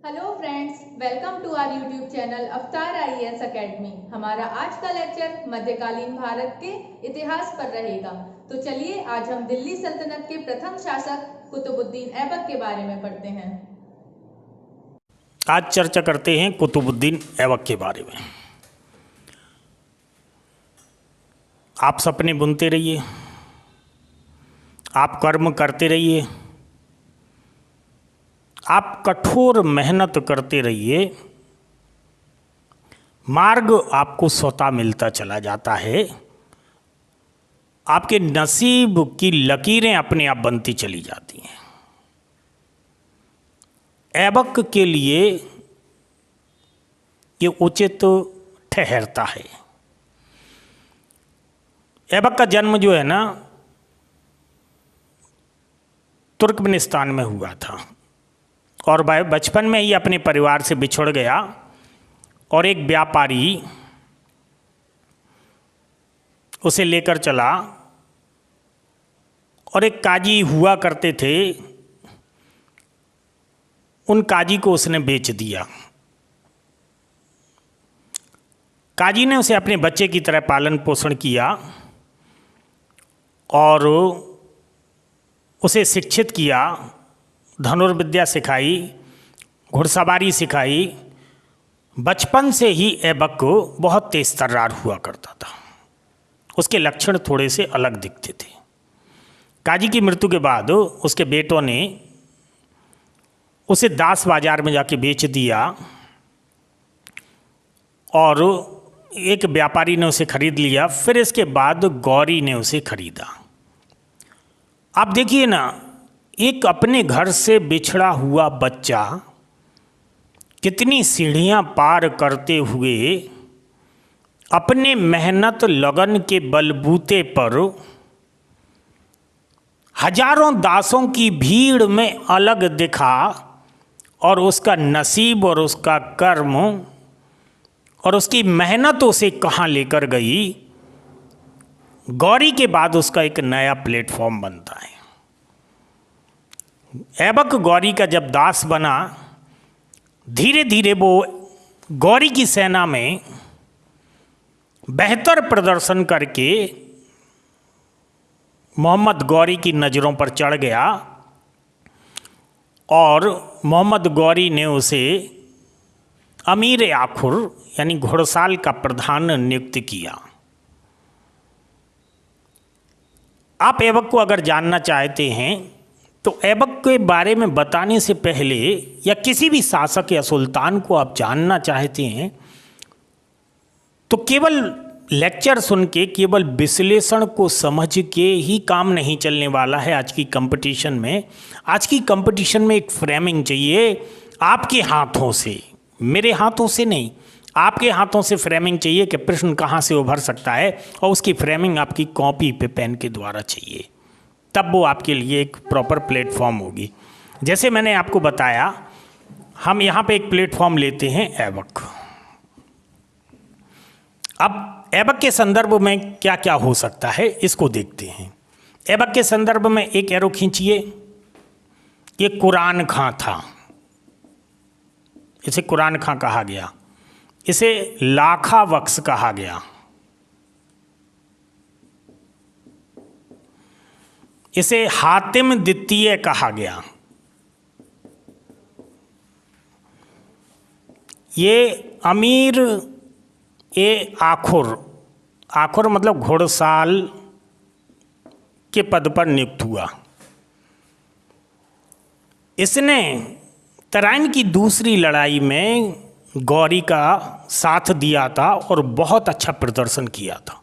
Hello friends, welcome to our YouTube channel Avatar IAS academy. हमारा आज का लेक्चर मध्यकालीन भारत के इतिहास पर रहेगा। तो चलिए आज हम दिल्ली सल्तनत के प्रथम शासक कुतुबुद्दीन ऐबक के बारे में पढ़ते हैं। आज चर्चा करते हैं कुतुबुद्दीन ऐबक के बारे में। आप सपने बुनते रहिए, आप कर्म करते रहिए, आप कठोर मेहनत करते रहिए, मार्ग आपको स्वतः मिलता चला जाता है। आपके नसीब की लकीरें अपने आप बनती चली जाती हैं। ऐबक के लिए ये उचित ठहरता है। ऐबक का जन्म जो है ना तुर्कमेनिस्तान में हुआ था और बचपन में ही अपने परिवार से बिछुड़ गया और एक व्यापारी उसे लेकर चला और एक काजी हुआ करते थे, उन काजी को उसने बेच दिया। काजी ने उसे अपने बच्चे की तरह पालन पोषण किया और उसे शिक्षित किया, धनुर्विद्या सिखाई, घुड़सवारी सिखाई। बचपन से ही ऐबक बहुत तेज तर्रार हुआ करता था। उसके लक्षण थोड़े से अलग दिखते थे। काजी की मृत्यु के बाद उसके बेटों ने उसे दास बाजार में जाके बेच दिया और एक व्यापारी ने उसे खरीद लिया। फिर इसके बाद गौरी ने उसे खरीदा। आप देखिए ना, एक अपने घर से बिछड़ा हुआ बच्चा कितनी सीढ़ियां पार करते हुए अपने मेहनत लगन के बलबूते पर हजारों दासों की भीड़ में अलग दिखा और उसका नसीब और उसका कर्म और उसकी मेहनत उसे कहाँ लेकर गई। गौरी के बाद उसका एक नया प्लेटफॉर्म बनता है। ऐबक गौरी का जब दास बना, धीरे धीरे वो गौरी की सेना में बेहतर प्रदर्शन करके मोहम्मद गौरी की नज़रों पर चढ़ गया और मोहम्मद गौरी ने उसे अमीर आखुर यानी घुड़साल का प्रधान नियुक्त किया। आप ऐबक को अगर जानना चाहते हैं तो ऐबक के बारे में बताने से पहले, या किसी भी शासक या सुल्तान को आप जानना चाहते हैं, तो केवल लेक्चर सुन के, केवल विश्लेषण को समझ के ही काम नहीं चलने वाला है। आज की कंपटीशन में, आज की कंपटीशन में एक फ्रेमिंग चाहिए आपके हाथों से, मेरे हाथों से नहीं, आपके हाथों से फ्रेमिंग चाहिए कि प्रश्न कहाँ से उभर सकता है, और उसकी फ्रेमिंग आपकी कॉपी पे पेन के द्वारा चाहिए। तब वो आपके लिए एक प्रॉपर प्लेटफॉर्म होगी। जैसे मैंने आपको बताया, हम यहाँ पे एक प्लेटफॉर्म लेते हैं ऐबक। अब ऐबक के संदर्भ में क्या क्या हो सकता है इसको देखते हैं। ऐबक के संदर्भ में एक एरो खींचिए। ये कुरान खां था, इसे कुरान खां कहा गया, इसे लाखा वक्स कहा गया, इसे हातिम द्वितीय कहा गया। ये अमीर ए आखुर, आखुर मतलब घुड़साल के पद पर नियुक्त हुआ। इसने तराइन की दूसरी लड़ाई में गौरी का साथ दिया था और बहुत अच्छा प्रदर्शन किया था।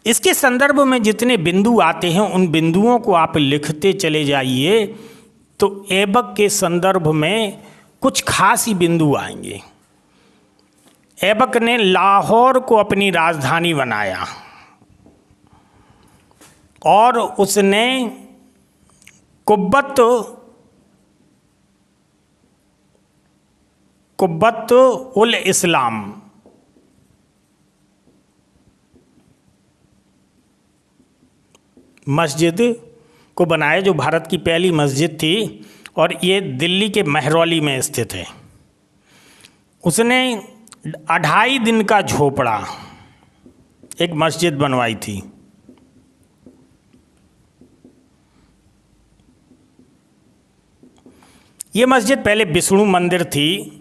इसके संदर्भ में जितने बिंदु आते हैं उन बिंदुओं को आप लिखते चले जाइए, तो ऐबक के संदर्भ में कुछ खास ही बिंदु आएंगे। ऐबक ने लाहौर को अपनी राजधानी बनाया और उसने कुब्बत उल इस्लाम मस्जिद को बनाया, जो भारत की पहली मस्जिद थी, और ये दिल्ली के महरौली में स्थित है। उसने 2.5 दिन का झोपड़ा एक मस्जिद बनवाई थी। ये मस्जिद पहले विष्णु मंदिर थी,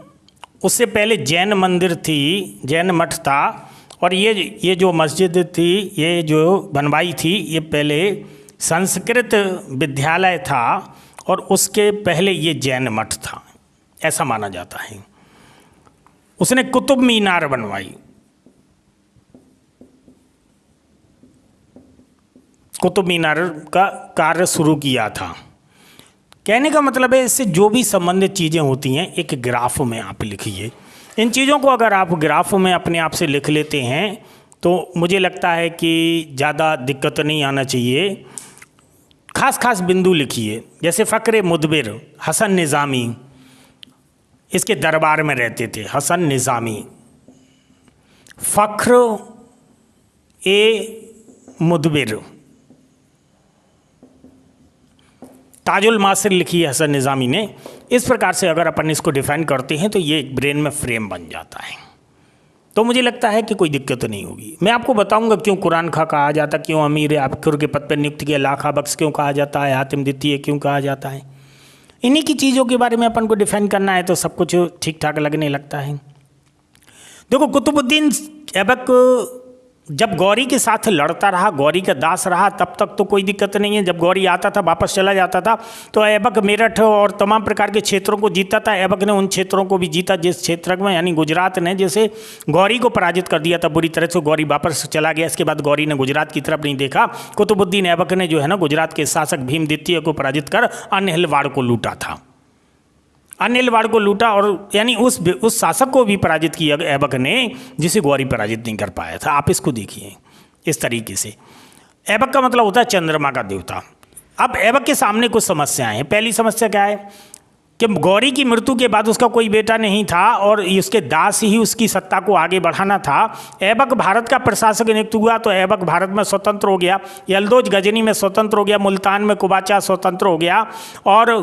उससे पहले जैन मंदिर थी, जैन मठ था। और ये जो मस्जिद थी, ये जो बनवाई थी, ये पहले संस्कृत विद्यालय था और उसके पहले ये जैन मठ था, ऐसा माना जाता है। उसने कुतुब मीनार बनवाई। कुतुब मीनार का कार्य शुरू किया था। कहने का मतलब है, इससे जो भी संबंधित चीज़ें होती हैं एक ग्राफ में आप लिखिए। इन चीज़ों को अगर आप ग्राफ में अपने आप से लिख लेते हैं तो मुझे लगता है कि ज़्यादा दिक्कत नहीं आना चाहिए। खास खास बिंदु लिखिए, जैसे फ़क्र मुदबिर हसन निज़ामी, इसके दरबार में रहते थे हसन निज़ामी। फ़क्र ए मुदबिर, ताजुल मासिर लिखी है हसन निज़ामी ने। इस प्रकार से अगर अपन इसको डिफाइन करते हैं तो ये एक ब्रेन में फ्रेम बन जाता है। तो मुझे लगता है कि कोई दिक्कत नहीं होगी। मैं आपको बताऊंगा क्यों कुरान खा कहा जाता, क्यों अमीर आबखुर के पद पर नियुक्त किया, लाखा बख्श क्यों कहा जाता है, हातिम द्वितीय क्यों कहा जाता है। इन्हीं की चीज़ों के बारे में अपन को डिफाइन करना है तो सब कुछ ठीक ठाक लगने लगता है। देखो, कुतुबुद्दीन ऐबक जब गौरी के साथ लड़ता रहा, गौरी का दास रहा, तब तक तो कोई दिक्कत नहीं है। जब गौरी आता था, वापस चला जाता था, तो ऐबक मेरठ और तमाम प्रकार के क्षेत्रों को जीता था। ऐबक ने उन क्षेत्रों को भी जीता जिस क्षेत्र में, यानी गुजरात ने जैसे गौरी को पराजित कर दिया था बुरी तरह से, गौरी वापस चला गया। इसके बाद गौरी ने गुजरात की तरफ नहीं देखा। कुतुबुद्दीन ऐबक ने जो है ना गुजरात के शासक भीम द्वितीय को पराजित कर अनहिलवाड़ को लूटा था। अनहिलवाड़ को लूटा और यानी उस शासक को भी पराजित किया ऐबक ने जिसे गौरी पराजित नहीं कर पाया था। आप इसको देखिए इस तरीके से। ऐबक का मतलब होता है चंद्रमा का देवता। अब ऐबक के सामने कुछ समस्याएं हैं। पहली समस्या क्या है कि गौरी की मृत्यु के बाद उसका कोई बेटा नहीं था और उसके दास ही उसकी सत्ता को आगे बढ़ाना था। ऐबक भारत का प्रशासक नियुक्त हुआ तो ऐबक भारत में स्वतंत्र हो गया, यल्दौज गजनी में स्वतंत्र हो गया, मुल्तान में कुबाचा स्वतंत्र हो गया। और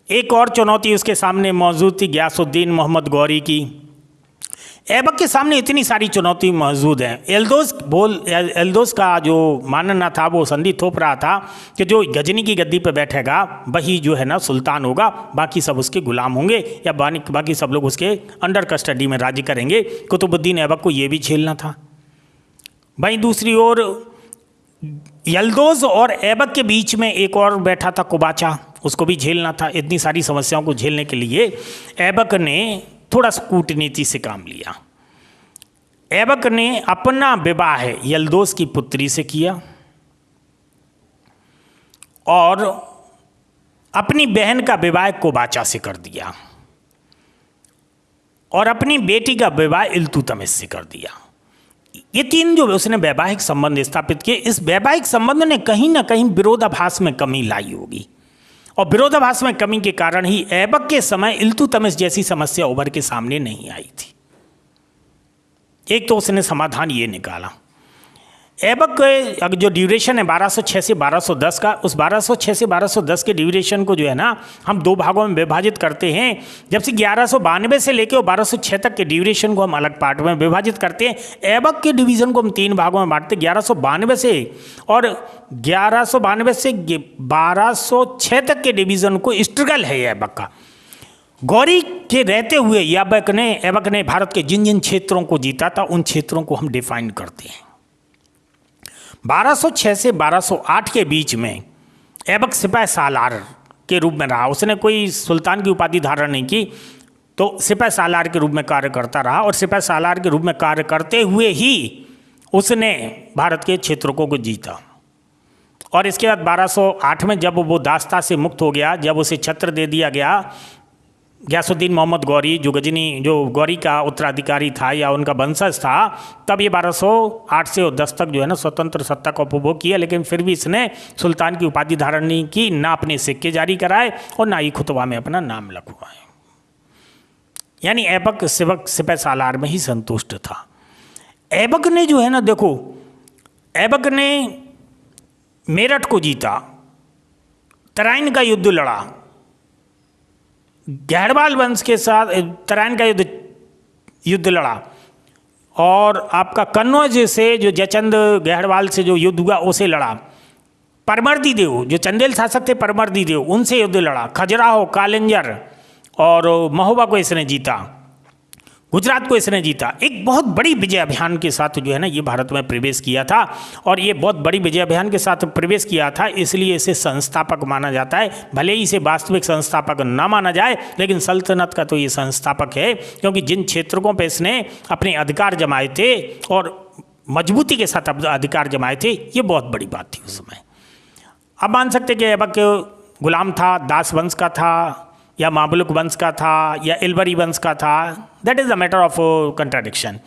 एक और चुनौती उसके सामने मौजूद थी गयासुद्दीन मोहम्मद गौरी की। ऐबक के सामने इतनी सारी चुनौती मौजूद हैं। एल्दोस का जो मानना था, वो संधि थोप रहा था कि जो गजनी की गद्दी पर बैठेगा वही जो है ना सुल्तान होगा, बाकी सब उसके गुलाम होंगे या बाकी सब लोग उसके अंडर कस्टडी में राज्य करेंगे। कुतुबुद्दीन ऐबक को ये भी झेलना था। वहीं दूसरी ओर यल्दौज और ऐबक के बीच में एक और बैठा था कुबाचा, उसको भी झेलना था। इतनी सारी समस्याओं को झेलने के लिए ऐबक ने थोड़ा सा कूटनीति से काम लिया। ऐबक ने अपना विवाह यल्दौज की पुत्री से किया और अपनी बहन का विवाह कुबाचा से कर दिया और अपनी बेटी का विवाह इल्तुतमिश से कर दिया। ये तीन जो उसने वैवाहिक संबंध स्थापित किए, इस वैवाहिक संबंध ने कहीं ना कहीं विरोधाभास में कमी लाई होगी और विरोधाभास में कमी के कारण ही ऐबक के समय इल्तुतमिश जैसी समस्या उभर के सामने नहीं आई थी। एक तो उसने समाधान ये निकाला। ऐबक के जो ड्यूरेशन है 1206 से 1210 का, उस 1206 से 1210 के ड्यूरेशन को जो है ना हम दो भागों में विभाजित करते हैं। जब से 1192 से लेकर 1206 तक के ड्यूरेशन को हम अलग पार्ट में विभाजित करते हैं। ऐबक के डिवीज़न को हम 3 भागों में बांटते हैं, 1192 से और 1192 से 1206 तक के डिवीज़न को स्ट्रगल है ऐबक का। गौरी के रहते हुए ऐबक ने भारत के जिन जिन क्षेत्रों को जीता था उन क्षेत्रों को हम डिफाइन करते हैं। 1206 से 1208 के बीच में ऐबक सिपाही सालार के रूप में रहा। उसने कोई सुल्तान की उपाधि धारण नहीं की, तो सिपाही सालार के रूप में कार्य करता रहा और सिपाही सालार के रूप में कार्य करते हुए ही उसने भारत के क्षेत्रों को जीता। और इसके बाद 1208 में जब वो दास्ता से मुक्त हो गया, जब उसे छत्र दे दिया गया, गयासुद्दीन मोहम्मद गौरी जो गौरी का उत्तराधिकारी था या उनका वंशज था, तब ये 1208 से 10 तक जो है ना स्वतंत्र सत्ता का उपभोग किया। लेकिन फिर भी इसने सुल्तान की उपाधि धारण नहीं की, ना अपने सिक्के जारी कराए और ना ही खुतबा में अपना नाम लिखवाए। यानी ऐबक सिपाही सालार में ही संतुष्ट था। ऐबक ने जो है ना, देखो, ऐबक ने मेरठ को जीता, तराइन का युद्ध लड़ा, गहरवाल वंश के साथ तराइन का युद्ध लड़ा, और आपका कन्नौज से जो जयचंद गहरवाल से जो युद्ध हुआ उसे लड़ा। परमर्दी देव जो चंदेल शासक थे, परमर्दी देव, उनसे युद्ध लड़ा। खजुराहो, कालिंजर और महोबा को इसने जीता, गुजरात को इसने जीता। एक बहुत बड़ी विजय अभियान के साथ जो है ना ये भारत में प्रवेश किया था, और ये बहुत बड़ी विजय अभियान के साथ प्रवेश किया था, इसलिए इसे संस्थापक माना जाता है। भले ही इसे वास्तविक संस्थापक ना माना जाए, लेकिन सल्तनत का तो ये संस्थापक है, क्योंकि जिन क्षेत्रों पर इसने अपने अधिकार जमाए थे और मजबूती के साथ अधिकार जमाए थे, ये बहुत बड़ी बात थी उस समय। अब मान सकते कि ऐबक गुलाम था, दास वंश का था, या मामलुक वंश का था, या इलबरी वंश का था, that is a matter of contradiction.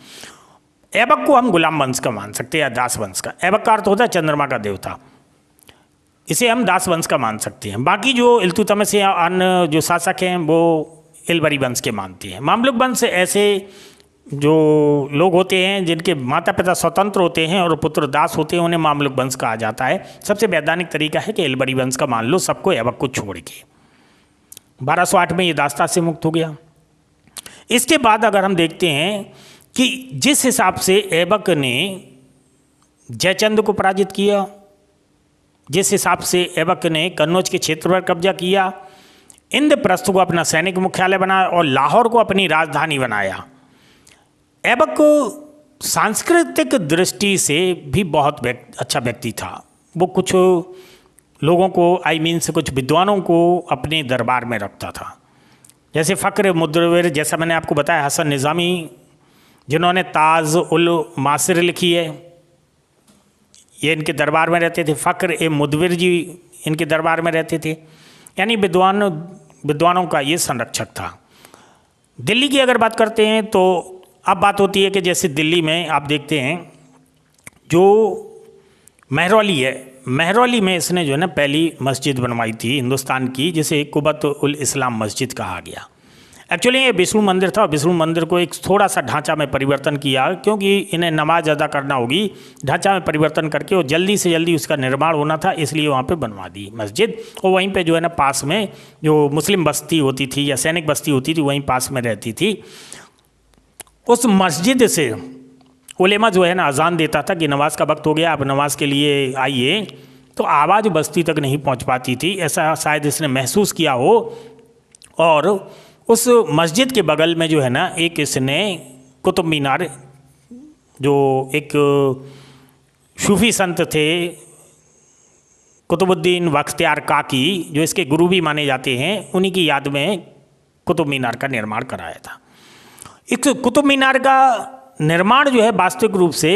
Aibak को हम गुलाम वंश का मान सकते हैं या दास वंश का। ऐबक का अर्थ होता है चंद्रमा का देवता, इसे हम दास वंश का मान सकते हैं। बाकी जो इल्तुतमिश या अन्य जो शासक हैं वो इलबरी वंश के मानते हैं। मामलुक वंश ऐसे जो लोग होते हैं जिनके माता पिता स्वतंत्र होते हैं और पुत्र दास होते हैं, उन्हें मामलुक वंश कहा जाता है। सबसे वैधानिक तरीका है कि इलबरी वंश का मान लो सबको, ऐबक को छोड़ के। 1208 में ये दास्ता से मुक्त हो गया। इसके बाद अगर हम देखते हैं कि जिस हिसाब से ऐबक ने जयचंद को पराजित किया, जिस हिसाब से ऐबक ने कन्नौज के क्षेत्र पर कब्जा किया, इंद्रप्रस्थ को अपना सैनिक मुख्यालय बनाया और लाहौर को अपनी राजधानी बनाया, ऐबक सांस्कृतिक दृष्टि से भी बहुत अच्छा व्यक्ति था। वो कुछ लोगों को कुछ विद्वानों को अपने दरबार में रखता था, जैसे फ़क्र मुदव्विर, जैसा मैंने आपको बताया, हसन निज़ामी जिन्होंने ताज उल मासिर लिखी है, ये इनके दरबार में रहते थे। फ़क्र मुदव्विर जी इनके दरबार में रहते थे, यानी विद्वानों का ये संरक्षक था। दिल्ली की अगर बात करते हैं तो अब बात होती है कि जैसे दिल्ली में आप देखते हैं जो महरौली है, महरौली में इसने जो है ना पहली मस्जिद बनवाई थी हिंदुस्तान की, जिसे कुबत उल इस्लाम मस्जिद कहा गया। एक्चुअली ये विष्णु मंदिर था, विष्णु मंदिर को एक थोड़ा सा ढांचा में परिवर्तन किया, क्योंकि इन्हें नमाज अदा करना होगी, ढांचा में परिवर्तन करके और जल्दी से जल्दी उसका निर्माण होना था, इसलिए वहाँ पे बनवा दी मस्जिद। और वहीं पे जो है ना पास में जो मुस्लिम बस्ती होती थी या सैनिक बस्ती होती थी, वहीं पास में रहती थी। उस मस्जिद से उलेमा जो है ना अजान देता था कि नमाज का वक्त हो गया, अब नमाज के लिए आइए, तो आवाज़ बस्ती तक नहीं पहुंच पाती थी, ऐसा शायद इसने महसूस किया हो। और उस मस्जिद के बगल में जो है ना एक इसने कुतुब मीनार, जो एक सूफी संत थे कुतुबुद्दीन बख्तियार काकी, जो इसके गुरु भी माने जाते हैं, उन्हीं की याद में कुतुब मीनार का निर्माण कराया था। इस कुतुब मीनार का निर्माण जो है वास्तविक रूप से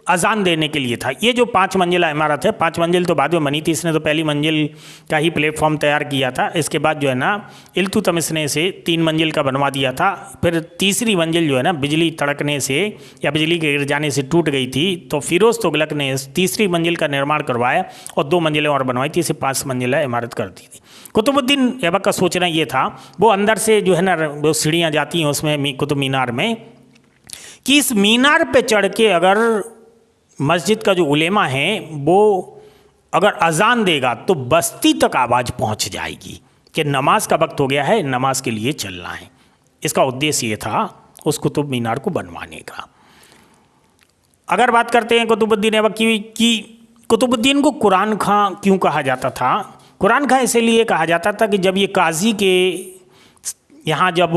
अजान देने के लिए था। ये जो 5 मंजिला इमारत है, 5 मंजिल तो बाद में बनी थी, इसने तो पहली मंजिल का ही प्लेटफॉर्म तैयार किया था। इसके बाद जो है ना इल्तुतमिश ने इसे 3 मंजिल का बनवा दिया था। फिर तीसरी मंजिल जो है ना बिजली तड़कने से या बिजली के गिर जाने से टूट गई थी, तो फिरोज तुगलक ने इस तीसरी मंजिल का निर्माण करवाया और 2 मंजिलें और बनवाई थी, इसे 5 मंजिला इमारत कर दी थी। कुतुबुद्दीन ऐबक का सोचना ये था, वो अंदर से जो है ना वो सीढ़ियाँ जाती हैं उसमें कुतुब मीनार में, कि इस मीनार पे चढ़ के अगर मस्जिद का जो उलेमा है वो अगर अजान देगा तो बस्ती तक आवाज़ पहुंच जाएगी कि नमाज का वक्त हो गया है, नमाज के लिए चलना है। इसका उद्देश्य ये था उस कुतुब मीनार को बनवाने का। अगर बात करते हैं कुतुबुद्दीन ऐबक की कि कुतुबुद्दीन को कुरान खां क्यों कहा जाता था। कुरान खां इसलिए कहा जाता था कि जब ये काजी के यहाँ जब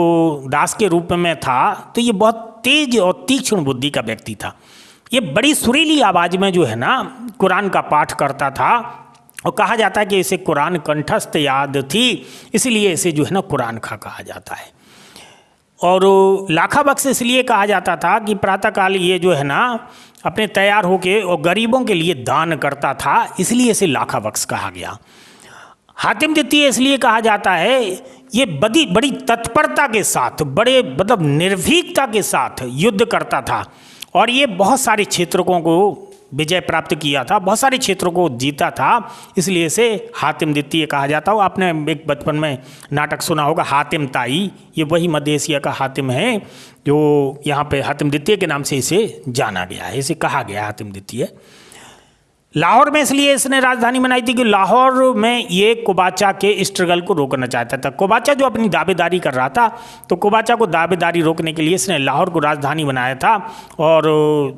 दास के रूप में था तो ये बहुत तेज और तीक्ष्ण बुद्धि का व्यक्ति था। ये बड़ी सुरीली आवाज़ में जो है ना कुरान का पाठ करता था और कहा जाता है कि इसे कुरान कंठस्थ याद थी, इसलिए इसे जो है ना कुरान खां कहा जाता है। और लाखा बख्श इसलिए कहा जाता था कि प्रातःकाल ये जो है ना अपने तैयार होके और गरीबों के लिए दान करता था, इसलिए इसे लाखा बख्श कहा गया। हातिम द्वितीय इसलिए कहा जाता है, ये बड़ी तत्परता के साथ, बड़े मतलब निर्भीकता के साथ युद्ध करता था और ये बहुत सारे क्षेत्रों को विजय प्राप्त किया था, बहुत सारे क्षेत्रों को जीता था, इसलिए इसे हातिम द्वितीय कहा जाता हो। आपने एक बचपन में नाटक सुना होगा हातिम ताई, ये वही मध्य एशिया का हातिम है जो यहाँ पे हातिम द्वितीय के नाम से इसे जाना गया है, इसे कहा गया हातिम द्वितीय। लाहौर में इसलिए इसने राजधानी बनाई थी कि लाहौर में ये कोबाचा के स्ट्रगल को रोकना चाहता था। कोबाचा जो अपनी दावेदारी कर रहा था, तो कोबाचा को दावेदारी रोकने के लिए इसने लाहौर को राजधानी बनाया था और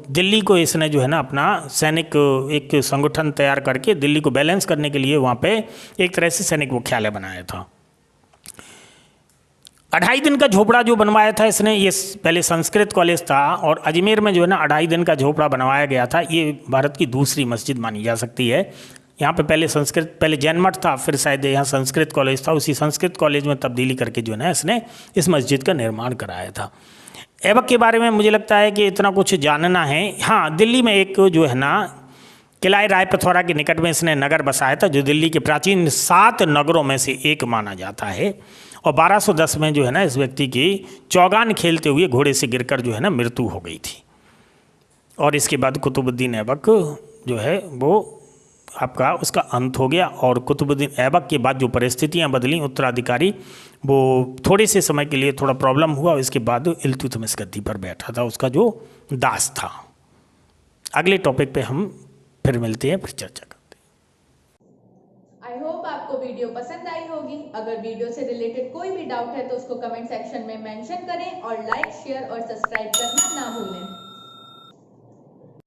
दिल्ली को इसने जो है ना अपना सैनिक एक संगठन तैयार करके दिल्ली को बैलेंस करने के लिए वहाँ पे एक तरह से सैनिक मुख्यालय बनाया था। 2.5 दिन का झोपड़ा जो बनवाया था इसने, ये पहले संस्कृत कॉलेज था और अजमेर में जो है ना 2.5 दिन का झोपड़ा बनवाया गया था। ये भारत की दूसरी मस्जिद मानी जा सकती है। यहाँ पे पहले जैन मठ था, फिर शायद यहाँ संस्कृत कॉलेज था, उसी संस्कृत कॉलेज में तब्दीली करके जो है ना इसने इस मस्जिद का निर्माण कराया था। ऐबक के बारे में मुझे लगता है कि इतना कुछ जानना है। हाँ, दिल्ली में एक जो है ना किला राय पिथौरा के निकट में इसने नगर बसाया था, जो दिल्ली के प्राचीन 7 नगरों में से एक माना जाता है। और 1210 में जो है ना इस व्यक्ति की चौगान खेलते हुए घोड़े से गिरकर जो है ना मृत्यु हो गई थी। और इसके बाद कुतुबुद्दीन ऐबक जो है वो आपका उसका अंत हो गया। और कुतुबुद्दीन ऐबक के बाद जो परिस्थितियां बदली, उत्तराधिकारी वो थोड़े से समय के लिए थोड़ा प्रॉब्लम हुआ। इसके बाद इल्तुतमिश गद्दी पर बैठा था, उसका जो दास था। अगले टॉपिक पे हम फिर मिलते हैं, फिर चर्चा करते हैं। आई होप आपको वीडियो पसंद आई होगी। अगर वीडियो से रिलेटेड कोई भी डाउट है तो उसको कमेंट सेक्शन में मेंशन करें और लाइक, शेयर और सब्सक्राइब करना ना भूलें।